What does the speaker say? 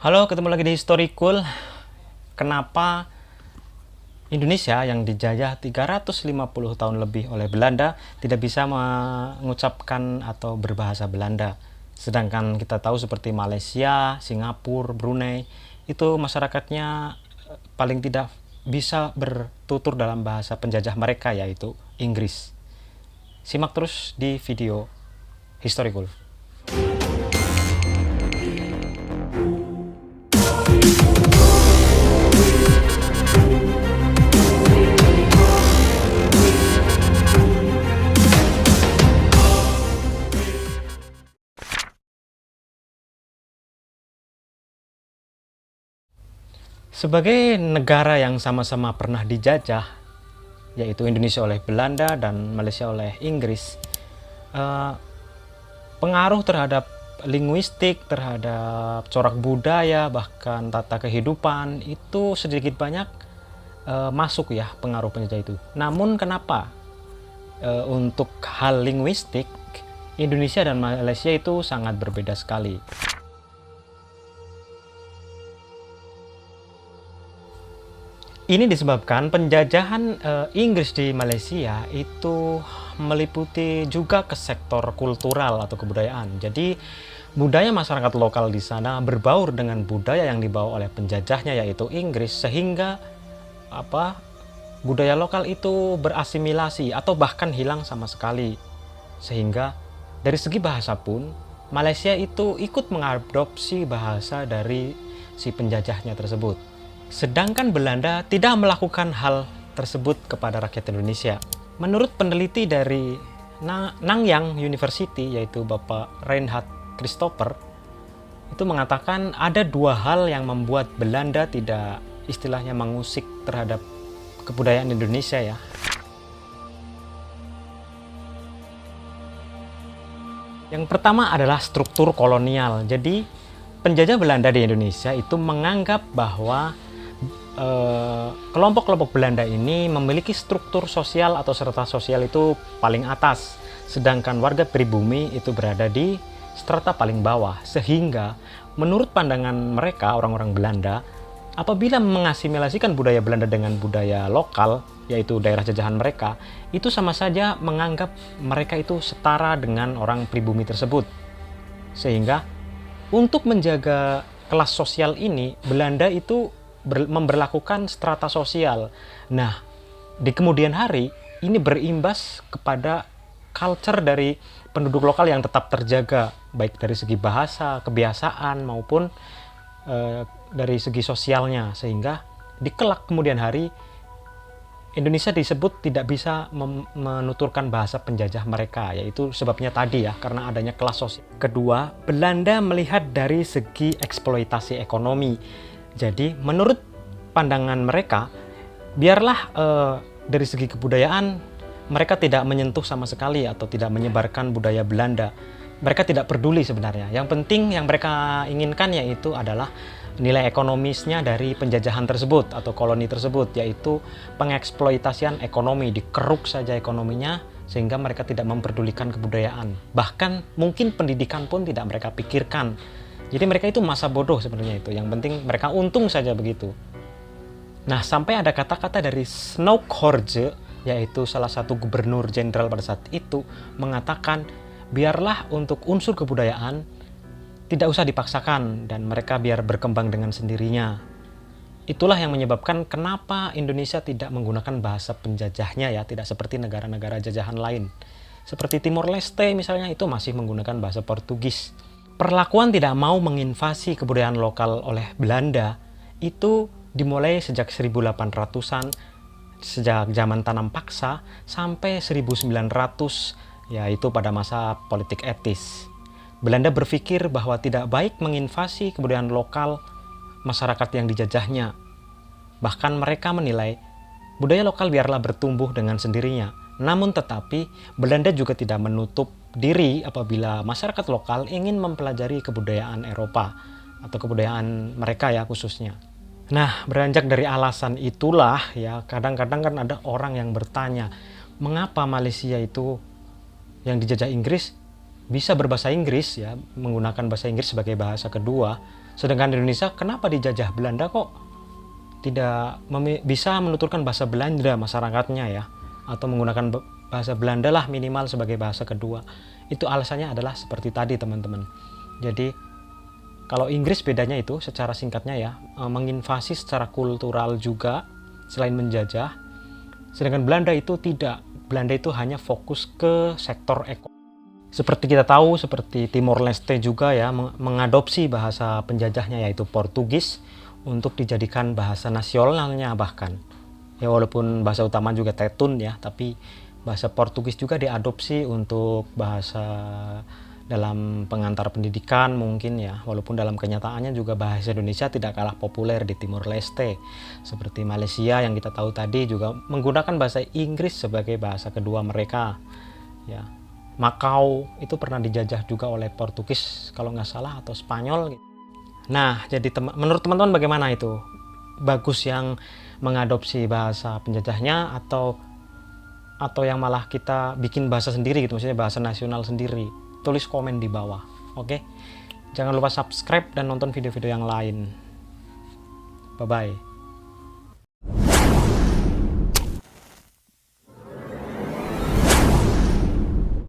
Halo, ketemu lagi di Historikul. Kenapa Indonesia yang dijajah 350 tahun lebih oleh Belanda tidak bisa mengucapkan atau berbahasa Belanda? Sedangkan kita tahu seperti Malaysia, Singapura, Brunei, itu masyarakatnya paling tidak bisa bertutur dalam bahasa penjajah mereka, yaitu Inggris. Simak terus di video Historikul. Sebagai negara yang sama-sama pernah dijajah, yaitu Indonesia oleh Belanda dan Malaysia oleh Inggris, pengaruh terhadap linguistik, terhadap corak budaya, bahkan tata kehidupan itu sedikit banyak masuk ya pengaruh penjajah itu. Namun kenapa untuk hal linguistik Indonesia dan Malaysia itu sangat berbeda sekali? Ini disebabkan penjajahan Inggris di Malaysia itu meliputi juga ke sektor kultural atau kebudayaan. Jadi budaya masyarakat lokal di sana berbaur dengan budaya yang dibawa oleh penjajahnya yaitu Inggris, sehingga budaya lokal itu berasimilasi atau bahkan hilang sama sekali. Sehingga dari segi bahasa pun Malaysia itu ikut mengadopsi bahasa dari si penjajahnya tersebut. Sedangkan Belanda tidak melakukan hal tersebut kepada rakyat Indonesia. Menurut peneliti dari Nanyang University, yaitu Bapak Reinhard Christopher, itu mengatakan ada dua hal yang membuat Belanda tidak istilahnya mengusik terhadap kebudayaan Indonesia ya. Yang pertama adalah struktur kolonial. Jadi penjajah Belanda di Indonesia itu menganggap bahwa kelompok-kelompok Belanda ini memiliki struktur sosial atau strata sosial itu paling atas, sedangkan warga pribumi itu berada di strata paling bawah. Sehingga menurut pandangan mereka, orang-orang Belanda, apabila mengasimilasikan budaya Belanda dengan budaya lokal, yaitu daerah jajahan mereka, itu sama saja menganggap mereka itu setara dengan orang pribumi tersebut. Sehingga untuk menjaga kelas sosial ini, Belanda itu memberlakukan strata sosial. Nah, di kemudian hari ini berimbas kepada culture dari penduduk lokal yang tetap terjaga, baik dari segi bahasa, kebiasaan maupun dari segi sosialnya, sehingga di kelak kemudian hari Indonesia disebut tidak bisa menuturkan bahasa penjajah mereka, yaitu sebabnya tadi ya, karena adanya kelas sosial. Kedua, Belanda melihat dari segi eksploitasi ekonomi. Jadi menurut pandangan mereka, biarlah dari segi kebudayaan mereka tidak menyentuh sama sekali atau tidak menyebarkan budaya Belanda. Mereka tidak peduli sebenarnya. Yang penting yang mereka inginkan yaitu adalah nilai ekonomisnya dari penjajahan tersebut atau koloni tersebut, yaitu pengeksploitasian ekonomi, dikeruk saja ekonominya sehingga mereka tidak memperdulikan kebudayaan. Bahkan mungkin pendidikan pun tidak mereka pikirkan. Jadi mereka itu masa bodoh sebenarnya itu. Yang penting mereka untung saja begitu. Nah, sampai ada kata-kata dari Snoukhorje, yaitu salah satu gubernur jenderal pada saat itu, mengatakan biarlah untuk unsur kebudayaan tidak usah dipaksakan dan mereka biar berkembang dengan sendirinya. Itulah yang menyebabkan kenapa Indonesia tidak menggunakan bahasa penjajahnya ya, tidak seperti negara-negara jajahan lain. Seperti Timor Leste misalnya, itu masih menggunakan bahasa Portugis. Perlakuan tidak mau menginvasi kebudayaan lokal oleh Belanda itu dimulai sejak 1800-an, sejak zaman tanam paksa sampai 1900, yaitu pada masa politik etis. Belanda berpikir bahwa tidak baik menginvasi kebudayaan lokal masyarakat yang dijajahnya. Bahkan mereka menilai budaya lokal biarlah bertumbuh dengan sendirinya. Namun tetapi Belanda juga tidak menutup diri apabila masyarakat lokal ingin mempelajari kebudayaan Eropa atau kebudayaan mereka ya khususnya. Nah, beranjak dari alasan itulah ya, kadang-kadang kan ada orang yang bertanya, mengapa Malaysia itu yang dijajah Inggris bisa berbahasa Inggris ya, menggunakan bahasa Inggris sebagai bahasa kedua, Sedangkan di Indonesia, kenapa dijajah Belanda kok tidak bisa menuturkan bahasa Belanda masyarakatnya ya, atau menggunakan bahasa Belanda lah minimal sebagai bahasa kedua. Itu alasannya adalah seperti tadi teman-teman. Jadi kalau Inggris bedanya itu secara singkatnya ya, menginvasi secara kultural juga selain menjajah. Sedangkan Belanda itu tidak. Belanda itu hanya fokus ke sektor ekonomi. Seperti kita tahu, seperti Timor Leste juga ya, mengadopsi bahasa penjajahnya yaitu Portugis untuk dijadikan bahasa nasionalnya bahkan. Ya walaupun bahasa utama juga Tetun ya, tapi bahasa Portugis juga diadopsi untuk bahasa dalam pengantar pendidikan mungkin ya. Walaupun dalam kenyataannya juga bahasa Indonesia tidak kalah populer di Timor Leste. Seperti Malaysia yang kita tahu tadi juga menggunakan bahasa Inggris sebagai bahasa kedua mereka. Ya. Makau itu pernah dijajah juga oleh Portugis kalau nggak salah atau Spanyol. Nah, jadi menurut teman-teman bagaimana itu? Bagus yang mengadopsi bahasa penjajahnya atau yang malah kita bikin bahasa sendiri gitu, maksudnya bahasa nasional sendiri? Tulis komen di bawah, oke? Jangan lupa subscribe dan nonton video-video yang lain. Bye-bye.